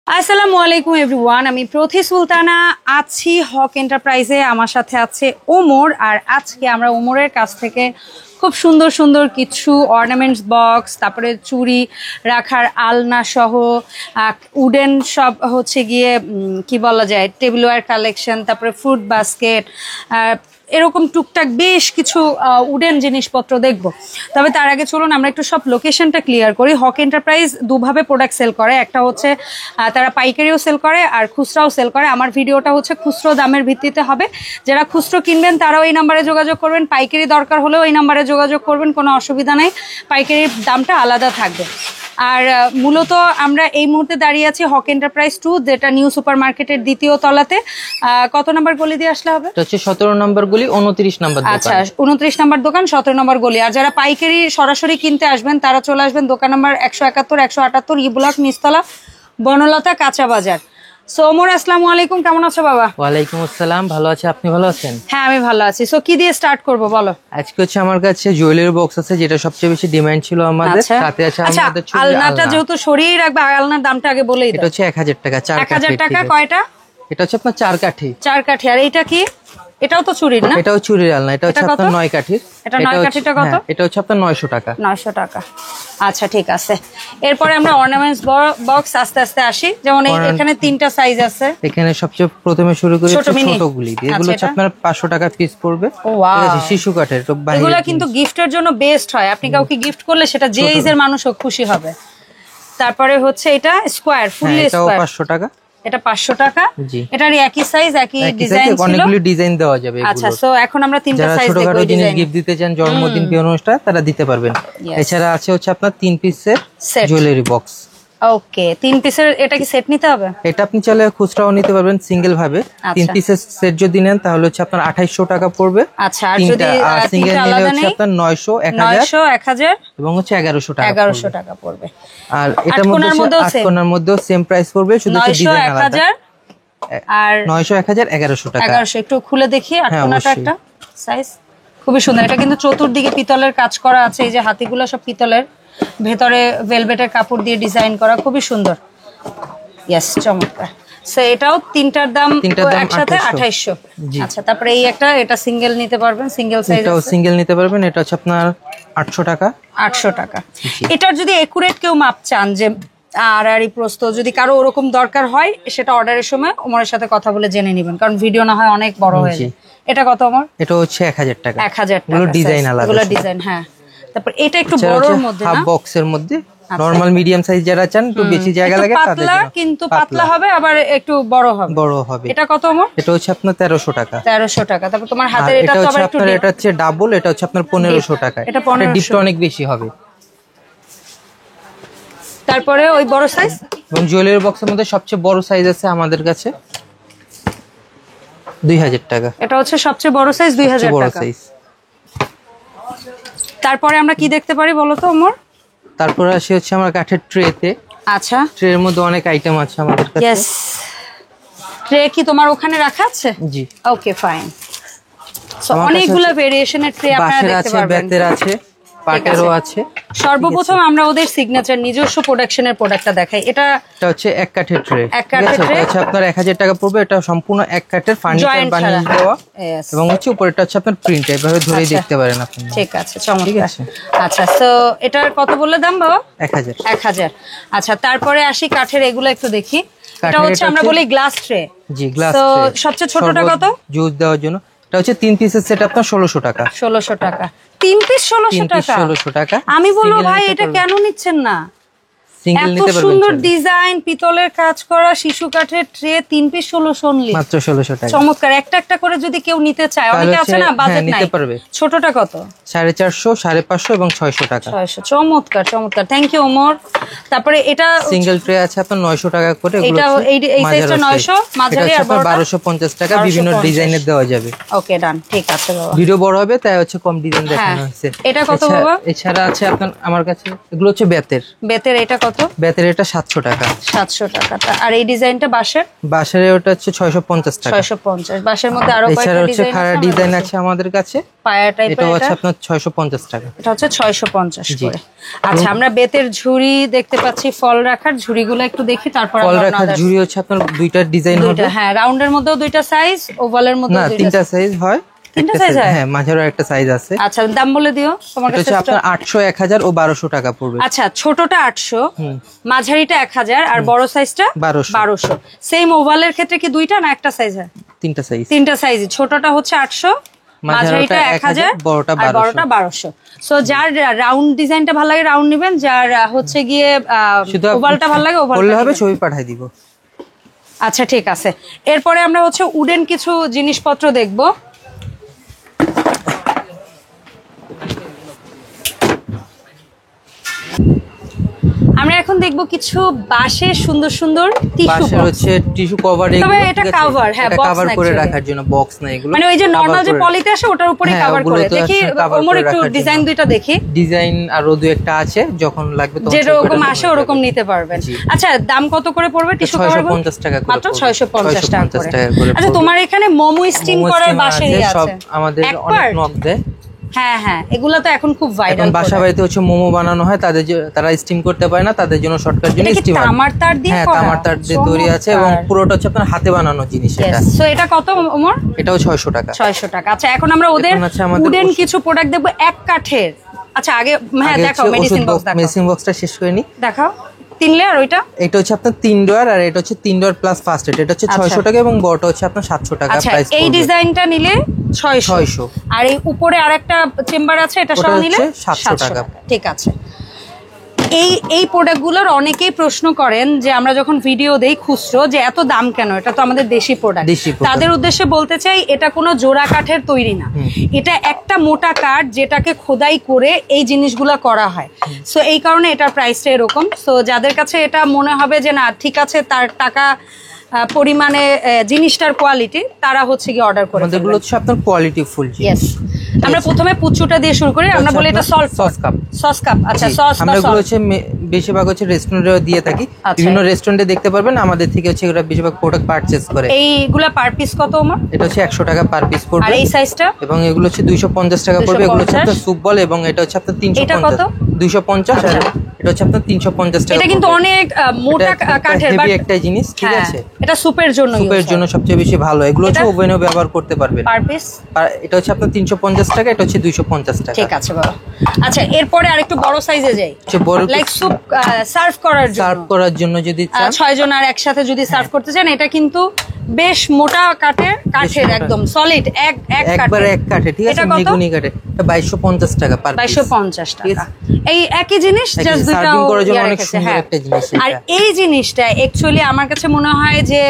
আসসালামু আলাইকুম এভরিওয়ান, আমি প্রথি সুলতানা আছি হক এন্টারপ্রাইজে। আমার সাথে আছে ওমর, আর আজকে আমরা ওমরের কাছ থেকে খুব সুন্দর সুন্দর কিছু অর্নামেন্টস বক্স, তারপরে চুড়ি রাখার আলনা সহ উডেন সব হচ্ছে গিয়ে কি বলা যায় টেবিলওয়্যার কালেকশন, তারপরে ফ্রুট বাস্কেট, এরকম টুকটাক বেশ কিছু উডেন জিনিসপত্র দেখব। তবে তার আগে চলুন আমরা একটু সব লোকেশনটা ক্লিয়ার করি। হক এন্টারপ্রাইজ দুভাবে প্রোডাক্ট সেল করে, একটা হচ্ছে তারা পাইকারিও সেল করে আর খুচরাও সেল করে। আমার ভিডিওটা হচ্ছে খুচরো দামের ভিত্তিতে হবে। যারা খুচরো কিনবেন তারাও এই নাম্বারে যোগাযোগ করবেন, পাইকারি দরকার হলেও এই নাম্বারে যোগাযোগ করবেন, কোনো অসুবিধা নেই, পাইকারির দামটা আলাদা থাকবে। আর মূলত আমরা এই মুহূর্তে দাঁড়িয়ে আছি হক এন্টারপ্রাইজ 2, যেটা নিউ সুপার মার্কেটের দ্বিতীয় তলাতে। কত নাম্বার গলি দিয়ে আসলে হবে? 17 নম্বর গলি, 29 নম্বর দোকান। আচ্ছা, 29 নম্বর দোকান, 17 নম্বর গলি। আর যারা পাইকারি সরাসরি কিনতে আসবেন তারা চলে আসবেন দোকান নাম্বার 171, 178 ই ব্লক, নিচতলা, বনলতা, কাঁচা বাজার। সো ওমর, আসসালামু আলাইকুম, কেমন আছো বাবা? ওয়ালাইকুম আসসালাম, ভালো আছি, আপনি ভালো আছেন? হ্যাঁ, আমি ভালো আছি। সো কি দিয়ে স্টার্ট করব বলো? আজকে হচ্ছে আমার কাছে জুয়েলারি বক্স আছে, যেটা সবচেয়ে বেশি ডিমান্ড ছিল আমাদের। সাথে আছে আমাদের আলনাটা যেহেতু সরিয়ে রাখবে, আলনার দামটা আগে বলেই দাও। এটা হচ্ছে 1000 টাকা, 1000 টাকা। কয়টা? এটা হচ্ছে আপনার 4 কাঠি। 4 কাঠি। আর এটা কি? এটাও তো চুরির না? এটাও চুরির আলনা। এটা হচ্ছে আপনার 9 কাঠির। এটা 9 কাঠিটা কত? এটা হচ্ছে আপনার 900 টাকা। 900 টাকা। আচ্ছা, ঠিক আছে। এরপরে আমরা অর্নামেন্টস বক্স আস্তে আস্তে আসি। যেমন এখানে 3টা সাইজ আছে। এখানে সবচেয়ে প্রথমে শুরু করি ছোটগুলি দিয়ে। এগুলো হচ্ছে আপনার 500 টাকা পিস পড়বে। ঠিক আছে, শিশু কাঠের। এগুলো কিন্তু গিফটের জন্য বেস্ট হয়। আপনি কাউকে গিফট করলে সেটা যে এজের মানুষ হোক খুশি হবে। তারপরে হচ্ছে এটা স্কয়ার, ফুললি স্কয়ার, 500 টাকা। এটা 500 টাকা। এটারই একই সাইজ, একই ডিজাইন ছিল। অনেকগুলো ডিজাইন দেওয়া যাবে এগুলো। আচ্ছা, সো এখন আমরা 3টা সাইজ দেখব। ছোটখাটো জিনিস গিফট দিতে চান, জন্মদিন, বিয়ে অনুষ্ঠান, তারা দিতে পারবেন। এছাড়া আছে হচ্ছে আপনার 3 পিসের জুয়েলারি বক্স। ওকে, 3 পিসের। এটা কি সেট নিতে হবে? এটা আপনি চাইলে খুচরাও নিতে পারবেন, সিঙ্গেল ভাবে। 3 পিসের সেট যদি নেন তাহলে হচ্ছে আপনার 2800 টাকা পড়বে। আচ্ছা, আর যদি সিঙ্গেল নিলে হচ্ছে আপনার 900, 1000 এবং হচ্ছে 1100 টাকা। 1100 টাকা পড়বে। আর এটার মধ্যে 8 কোণার মধ্যেও সেম প্রাইস পড়বে, শুধু ডিজাইন আলাদা। আর 900, 1000, 1100 টাকা। 1100। একটু খুলে দেখি আট কোণাটা একটা সাইজ। খুবই সুন্দর। এটা কিন্তু চতুর্দিকে পিতলের কাজ করা আছে। এই যে হাতিগুলো সব পিতলের, ভেতরে ভেলভেটের কাপড় দিয়ে ডিজাইন করা, খুবই সুন্দর। ইয়েস, চমৎকার। সো এটাও তিনটার দাম একসাথে 2800। আচ্ছা, তারপরে এই একটা, এটা সিঙ্গেল নিতে পারবেন, সিঙ্গেল সাইজ। এটাও সিঙ্গেল নিতে পারবেন। এটা হচ্ছে আপনার 800 টাকা। 800 টাকা। এটার যদি একুরেট কেউ মাপ চান, যে আড়াআড়ি প্রস্থ যদি কারো ওরকম দরকার হয়, সেটা অর্ডারের সময় ওমরের সাথে কথা বলে জেনে নেবেন, কারণ ভিডিও না হয় অনেক বড় হয়ে যায়। এটা কত ওমর? এটা হচ্ছে 1000 টাকা। 1000 টাকা। এগুলো ডিজাইন আলাদা। এগুলো ডিজাইন, হ্যাঁ। তারপর এটা একটু বড়র মধ্যে, হাফ বক্সের মধ্যে, নরমাল মিডিয়াম সাইজ যারা চান, একটু বেশি জায়গা লাগে তাদের জন্য। কিন্তু পাতলা হবে, আবার একটু বড় হবে। এটা কত ওমর? এটা হচ্ছে আপনার 1300 টাকা। 1300 টাকা। তারপর তোমার হাতের এটা তো আবার একটু, এটা হচ্ছে ডাবল, এটা হচ্ছে আপনার 1500 টাকা। এটা 1500। ডিপটা অনেক বেশি হবে। তারপরে ওই বড় সাইজ, এবং জুয়েলারি বক্সের মধ্যে সবচেয়ে বড় সাইজ আছে আমাদের কাছে 2000 টাকা। এটা হচ্ছে সবচেয়ে বড় সাইজ, 2000 টাকা। তারপরে আমরা কি দেখতে পারি বলো তো ওমর? তারপরে আসে হচ্ছে আমার কাঠের ট্রেতে। আচ্ছা, ট্রের মধ্যে অনেক আইটেম আছে আমাদের কাছে। ইয়েস। ট্রে কি তোমার ওখানে রাখা আছে? জি। ওকে, ফাইন। সো অনেকগুলো ভেরিয়েশনের ট্রে আপনারা দেখতে পারবেন। বেতের আছে, পাটেরও আছে। সর্বপ্রথম আমরা ওদের সিগনেচার নিজস্ব প্রোডাকশনের প্রোডাক্টটা দেখাই। এটা হচ্ছে এক কাঠের ট্রে। এক কাঠের ট্রে হচ্ছে আপনার 1000 টাকা পড়বে। এটা সম্পূর্ণ এক কাঠের, ফার্নিচার বানিয়ে দেওয়া, এবং হচ্ছে উপরেটা হচ্ছে আপনার প্রিন্ট, এভাবে ধরে দেখতে পারেন আপনি। ঠিক আছে, চমৎকার। আচ্ছা, সো এটার কত বললে দাম বাবা? 1000। 1000। আচ্ছা, তারপরে আসি কাঠের, এগুলো একটু দেখি। এটা হচ্ছে আমরা বলি গ্লাস ট্রে। জি, গ্লাস ট্রে। তো ট্রে। সবচেয়ে ছোটটা কত? জুস দেওয়ার জন্য। এটা হচ্ছে 3 পিসের সেট, আপনার 1600 টাকা। 1600 টাকা। 3 পিস 1600 টাকা। 1600 টাকা। আমি বলবো ভাই, এটা কেন নিচ্ছেন না? সিঙ্গেল নিতে পারবেন। সুন্দর ডিজাইন, পিতলের কাজ করা, শিশু কাঠের ট্রে, 3 পিস 1600 অনলি, মাত্র 1600 টাকা। চমৎকার। একটা একটা করে যদি কেউ নিতে চায়, অনেকে আছে না বাজেট নাই, নিতে পারবে। ছোটটা কত? 450, 550 এবং 600 টাকা। 600। চমৎকার, চমৎকার। Thank you Omar. তারপরে এটা সিঙ্গেল ট্রে আছে আপনার 900 টাকা করে। এটা এই সাইজটা 900, মাঝারি আর বড়টা 1250 টাকা। বিভিন্ন ডিজাইনের দেওয়া যাবে। ওকে, ডান, ঠিক আছে বাবা। ভিডিও বড় হবে তাই হচ্ছে কম ডিজাইন দেখানো হয়েছে। এটা কত বাবা? এছাড়া আছে আপনার আমার কাছে, এগুলো হচ্ছে বেতের। বেতের এটা কত? কত? বেতের এটা 700 টাকা। 700 টাকা। আর এই ডিজাইনটা বাঁশের ওটা হচ্ছে 650 টাকা। 650। বাঁশের মধ্যে আরো কয়েকটা ডিজাইন আছে আমাদের কাছে। পায়া টাইপের, এটা হচ্ছে আপনার 650 টাকা। এটা হচ্ছে 650 করে। আচ্ছা, আমরা বেতের ঝুড়ি দেখতে পাচ্ছি, ফল রাখার ঝুড়িগুলো একটু দেখি, তারপর ফল রাখার ঝুড়ি হচ্ছে আপনার দুইটা ডিজাইন হবে। হ্যাঁ, রাউন্ডের মধ্যেও দুইটা সাইজ, ওভালের মধ্যেও দুইটা, তিনটা সাইজ হয়। তিনটা সাইজ হয়? হ্যাঁ, মাঝেরও একটা সাইজ আছে। আচ্ছা, দাম বলে দিও তোমার কাছে। এটা আপনার 800, 1000 ও 1200 টাকা পড়বে। আচ্ছা, ছোটটা 800, মাঝারিটা 1000 আর বড় সাইজটা 1200। সেম ওভালের ক্ষেত্রে কি দুইটা না একটা সাইজ হয়? তিনটা সাইজ। তিনটা সাইজ। ছোটটা হচ্ছে 800, মাঝারিটা 1000, বড়টা 1200। সো যার রাউন্ড ডিজাইনটা ভালো লাগে রাউন্ড নেবেন, যার হচ্ছে গিয়ে ওভালটা ভালো লাগে ওভাল হবে, ছবি পাঠিয়ে দিব। আচ্ছা, ঠিক আছে। এরপরে আমরা হচ্ছে উডেন কিছু জিনিসপত্র দেখবো। আমরা এখন দেখব কিছু বাঁশের সুন্দর সুন্দর টিস্যু হচ্ছে টিস্যু কভার। তবে এটা কভার, হ্যাঁ, কভার করে রাখার জন্য, বক্স না এগুলো, মানে ওই যে নরমাল যে পলিতে আসে ওটার উপরে কভার করে। দেখি ওমর একটু ডিজাইন দুইটা দেখি। ডিজাইন আরো দুই একটা আছে, যখন লাগবে তখন যেরকম আসে ওরকম নিতে পারবেন। আচ্ছা, দাম কত করে পড়বে টিস্যু কভার? 650 টাকা করে, মাত্র 650 টাকা করে। আচ্ছা, তোমার এখানে মোমো স্টিম করার বাঁশেরই আছে সব, আমাদের অনেক নক দেয়। হ্যাঁ হ্যাঁ, এগুলো তো এখন খুব ভাইরাল। বাসা বাড়িতে হচ্ছে মোমো বানানো হয়, তারা স্টিম করতে পারে না, তাদের জন্য শর্টকাট জন্য স্টিম। তামার তার দিয়ে করা? তামার তার দিয়ে তৈরি আছে এবং পুরোটা হচ্ছে আপনার হাতে বানানো জিনিস এটা। সো এটা কত ওমর? এটাও 600 টাকা। 600 টাকা। আচ্ছা, এখন আমরা ওদের উডেন কিছু প্রোডাক্ট দেখব, এক কাঠের। আচ্ছা, আগে হ্যাঁ দেখাও, মেডিসিন বক্স দেখাও। মেডিসিন বক্সটা শেষ করে নি, দেখাও। 3 লেয়ার ওইটা? এটা হচ্ছে আপনার 3 ডয়ার, আর এটা হচ্ছে 3 ডয়ার প্লাস ফার্স্ট এড। এটা হচ্ছে 600 টাকা এবং বড়টা হচ্ছে আপনার 700 টাকা প্রাইস পড়বে। এই ডিজাইনটা নিলে 600, আর এই উপরে আরেকটা চেম্বার আছে, এটা সহ নিলে 700 টাকা। ঠিক আছে। এই প্রোডাক্টগুলোর অনেকেই প্রশ্ন করেন যে আমরা যখন ভিডিও দেই খুচরো, যে এত দাম কেন, এটা তো আমাদের দেশি প্রোডাক্ট। তাদের উদ্দেশ্যে বলতে চাই, এটা কোনো জোড়া কাঠের তৈরি না, এটা একটা মোটা কাঠ যেটাকে খোদাই করে এই জিনিসগুলা করা হয়। সো এই কারণে এটার প্রাইসটা এরকম। সো যাদের কাছে এটা মনে হবে যে না ঠিক আছে, তার টাকা পরিমাণে জিনিসটার কোয়ালিটি, তারা হচ্ছে কি অর্ডার করে। আমাদের গুলো হচ্ছে আপনার কোয়ালিটি ফুল জিনিস। আমরা প্রথমে পুচুটা দিয়ে শুরু করি। আমরা বলি এটা সস কাপ। আচ্ছা, সস আমরা এগুলো হচ্ছে বেশিরভাগ হচ্ছে রেস্টুরেন্টে দিয়ে থাকি, বিভিন্ন রেস্টুরেন্টে দেখতে পারবেন আমাদের থেকে হচ্ছে এগুলো বেশিরভাগ প্রোডাক্ট পারচেজ করে। এইগুলা পার পিস কত আমার? এটা হচ্ছে 100 টাকা পার পিস পড়বে। আর এই সাইজটা? এবং এগুলো হচ্ছে 250 টাকা পড়বে। এগুলো হচ্ছে আপনার সুপ বল, এবং এটা হচ্ছে আপনার 350। এটা কত? 250। আর এটা হচ্ছে আপনার 350 টাকা। এটা কিন্তু অনেক মোটা কাঠের, হেভি একটা জিনিস, ঠিক আছে। এটা সুপের জন্য সবচেয়ে বেশি ভালো। এগুলো হচ্ছে ওভেনেও ব্যবহার করতে পারবেন। পার পিস এটা হচ্ছে আপনার 350 টাকা, এটা হচ্ছে 250 টাকা। ঠিক আছে বাবা। আচ্ছা, এরপরে আরেকটু বড় সাইজে যাই, লাইক সুপ সার্ভ করার জন্য যদি 6 জন আর একসাথে যদি সার্ভ করতে চান, এটা কিন্তু বেশ মোটা কাঠের একদম সলিড একবারে এক কাঠে, ঠিক আছে, মেগুনি কাঠে। 2250 টাকা পার পিস। 2250 টাকা। এই একই জিনিস, জাস্ট দুটো অনেক সুন্দর একটা জিনিস। আর এই জিনিসটা অ্যাকচুয়ালি আমার কাছে মনে হয় যে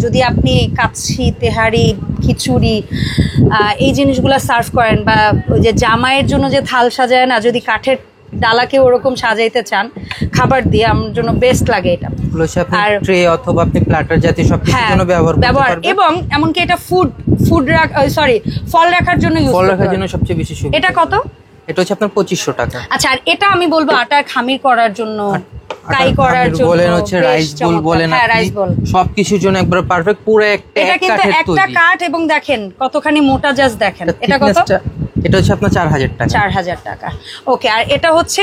যদি আপনি কাচ্ছি, তেহারি, খিচুড়ি এই জিনিসগুলো সার্ভ করেন, বা ওই যে জামাইয়ের জন্য যে থাল সাজায় না, যদি কাঠের ডালাকে ওরকম সাজাইতে চান খাবার দিয়ে, আমার জন্য বেস্ট লাগে এটা। আর ট্রে অথবা আপনি প্ল্যাটার জাতীয় সব কিছুর জন্য ব্যবহার করতে পারবেন। এবং এমনকি এটা ফল রাখার জন্য ইউজ করতে পারবেন। সবচেয়ে বেশি সুবিধা। এটা কত? এটা হচ্ছে আপনার 2500 টাকা। আচ্ছা, আর এটা আমি বলবো আটার খামির করার জন্য, কাই করার জন্য বলেন, হচ্ছে রাইস বোল বলেন, রাইস বোল, সবকিছুর জন্য একবার পারফেক্ট। পুরো একটা একটা কাঠ, এবং দেখেন কতখানি মোটা, জাস্ট দেখেন। এটা কত? এটা হচ্ছে আপনার 4000 টাকা। 4000 টাকা। ওকে। আর এটা হচ্ছে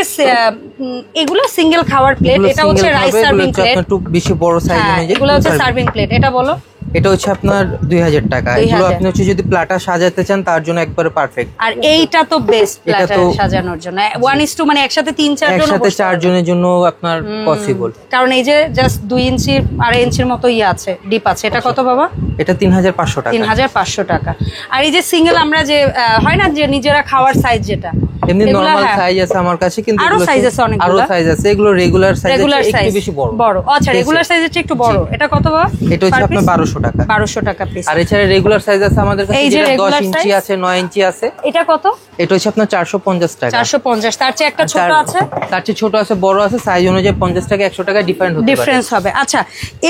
এগুলো সিঙ্গেল খাওয়ার প্লেট, এটা হচ্ছে রাইস সার্ভিং প্লেট, একটু বেশি বড় সাইজ অনুযায়ী। এগুলো হচ্ছে সার্ভিং প্লেট। এটা বলো। এটা হচ্ছে আপনার 2000 টাকা। এগুলো আপনি হচ্ছে যদি প্লাটার সাজাতে চান তার জন্য একবারে পারফেক্ট। আর এইটা তো বেস্ট প্লাটার সাজানোর জন্য 1:2, মানে একসাথে 3-4 জন, একসাথে 4 জনের জন্য আপনার পসিবল। কারণ এই যে জাস্ট 2 ইঞ্চি 2.5 ইঞ্চির মতো আছে, ডিপ আছে। এটা কত বাবা? এটা 3500 টাকা। 3500 টাকা। আর এই যে সিঙ্গেল আমরা যে হয় না যে নিজেরা খাওয়ার সাইজ, যেটা এমনি নরমাল সাইজ আছে আমার কাছে, কিন্তু আরো সাইজ আছে অনেকগুলো। আরো সাইজ আছে, এগুলো রেগুলার সাইজ একটু বেশি বড়। আচ্ছা, রেগুলার সাইজের চেয়ে একটু বড়। এটা কত বাবা? এটা হচ্ছে আপনার 1200 টাকা। 1200 টাকা পিস। আর এছাড়া রেগুলার সাইজ আছে আমাদের কাছে, যেটা 10 ইঞ্চি আছে, 9 ইঞ্চি আছে। এটা কত? এটা হচ্ছে আপনার 450 টাকা। 450। তার চেয়ে একটা ছোট আছে, তার চেয়ে ছোট আছে, বড় আছে। সাইজ অনুযায়ী 50 টাকা 100 টাকা ডিফারেন্স হবে। আচ্ছা,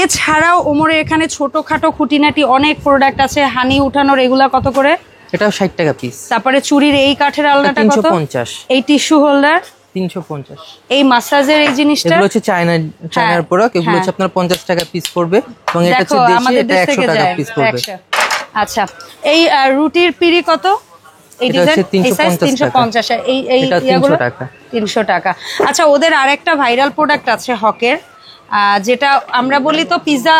এছাড়াও ওমরের এখানে ছোটখাটো খুঁটিনাটি অনেক প্রোডাক্ট আছে। হানি উঠানোর এগুলা কত করে? এটাও 60 টাকা পিস। তারপরে চুরির এই কাঠের আলনাটা কত? 350। এই টিস্যু হোল্ডার 350। এই মাসাজের এই জিনিসটা এগুলো হচ্ছে চায়নার প্রোডাক্ট, এগুলো হচ্ছে আপনার 50 টাকা পিস পড়বে এবং এটা হচ্ছে দেশি, এটা 100 টাকা পিস পড়বে। আচ্ছা, এই রুটির পিরি কত? এই ডিজাইন 350 টাকা, এই ইয়াগুলো 300 টাকা। আচ্ছা, ওদের আরেকটা ভাইরাল প্রোডাক্ট আছে হকের, যেটা আমরা বলি তো পিৎজা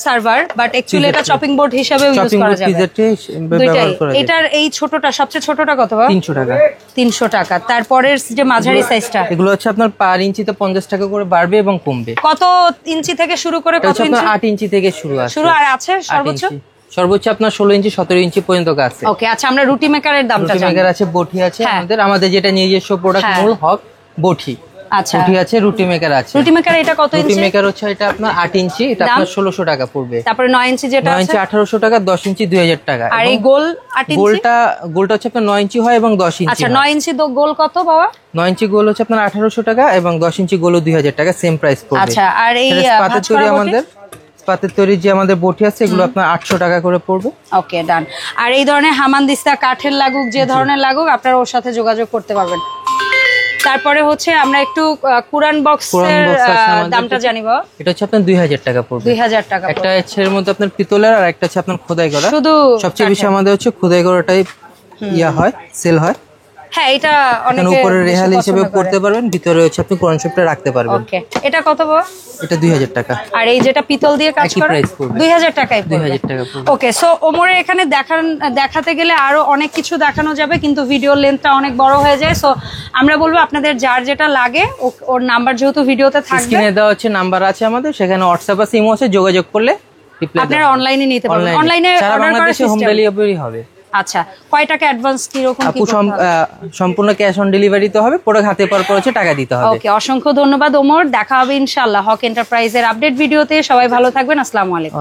সার্ভার, বাট অ্যাকচুয়ালি এটা চপিং বোর্ড হিসেবে ইউজ করা যাবে। দুইটাই। এটার এই ছোটটা, সবচেয়ে ছোটটা কত? 300 টাকা। 300 টাকা। তারপরের যে মাঝারি সাইজটা, এগুলো হচ্ছে আপনার পার ইঞ্চিতে 50 টাকা করে বাড়বে এবং কমবে। কত ইঞ্চি থেকে শুরু করে কত ইঞ্চি? 8 ইঞ্চি থেকে শুরু আর আছে সর্বোচ্চ আপনার 16 ইঞ্চি 17 ইঞ্চি পর্যন্ত আছে। ওকে, আচ্ছা আমরা রুটি মেকারের দামটা জানি। রুটি মেকার আছে, বটি আছে আমাদের যেটা নিজস্ব প্রোডাক্ট মূল হক বটি। আচ্ছা, রুটি আছে, রুটি মেকার আছে। রুটি মেকার এটা কত ইঞ্চি? রুটি মেকার হচ্ছে এটা আপনার 8 ইঞ্চি, এটা আপনার 1600 টাকা পড়বে। তারপরে 9 ইঞ্চি যেটা আছে 9 ইঞ্চি 1800 টাকা, 10 ইঞ্চি 2000 টাকা। আর এই গোল 8 ইঞ্চি? গোলটা হচ্ছে আপনার 9 ইঞ্চি হয় এবং 10 ইঞ্চি। আচ্ছা, 9 ইঞ্চি গোল কত বাবা? 9 ইঞ্চি গোল হচ্ছে আপনার 1800 টাকা এবং 10 ইঞ্চি গোল 2000 টাকা, সেম প্রাইস পড়বে। আচ্ছা, আর এই পাতের তৈরি যে আমাদের বটি আছে এগুলো আপনার 800 টাকা করে পড়বে। ওকে, ডান। আর এই ধরনের হামানদিস্তা কাঠের লাগুক, যে ধরনের লাগুক, আপনারা ওর সাথে যোগাযোগ করতে পারবেন। তারপরে হচ্ছে আমরা একটু কুরআন বক্সের দামটা জানিব। এটা হচ্ছে আপনার 2000 টাকা পড়বে। 2000 টাকা। একটা হচ্ছে এর মধ্যে আপনার পিতলের, আর একটা হচ্ছে আপনার খোদাই করা। শুধু সবচেয়ে বেশি আমাদের হচ্ছে খোদাই করাটাই সেল হয়। হ্যাঁ, এটা অনেকে উপরে রেহাল হিসেবে পড়তে পারবেন, ভিতরে হচ্ছে আপনি কোরআন শরীফটা রাখতে পারবেন। ওকে, এটা কত বাবা? এটা 2000 টাকা। আর এই যেটা পিতল দিয়ে কাজ করা 2000 টাকাই পড়বে। 2000 টাকা পড়বে। ওকে, সো ওমরে এখানে দেখাতে গেলে আরো অনেক কিছু দেখানো যাবে, কিন্তু ভিডিওর লেন্থটা অনেক বড় হয়ে যায়। সো আমরা বলবো আপনাদের যার যেটা লাগে, ওর নাম্বার যেহেতু ভিডিওতে থাকবে, স্ক্রিনে দেওয়া হচ্ছে নাম্বার আছে আমাদের, সেখানে হোয়াটসঅ্যাপ আছে, ইমো আছে, যোগাযোগ করলে আপনারা অনলাইনে নিতে পারবেন। অনলাইনে অর্ডার করার সিস্টেম, হোম ডেলিভারি হবে। আচ্ছা, কয় টাকা অ্যাডভান্স কি রকম কি? সম্পূর্ণ ক্যাশ অন ডেলিভারি তো হবে, প্রোডাক্ট হাতে পাওয়ার পর হচ্ছে টাকা দিতে হবে। ওকে, অসংখ্য ধন্যবাদ ওমর। দেখা হবে ইনশাআল্লাহ হক এন্টারপ্রাইজের আপডেট ভিডিওতে। সবাই ভালো থাকবেন। আসসালামু আলাইকুম।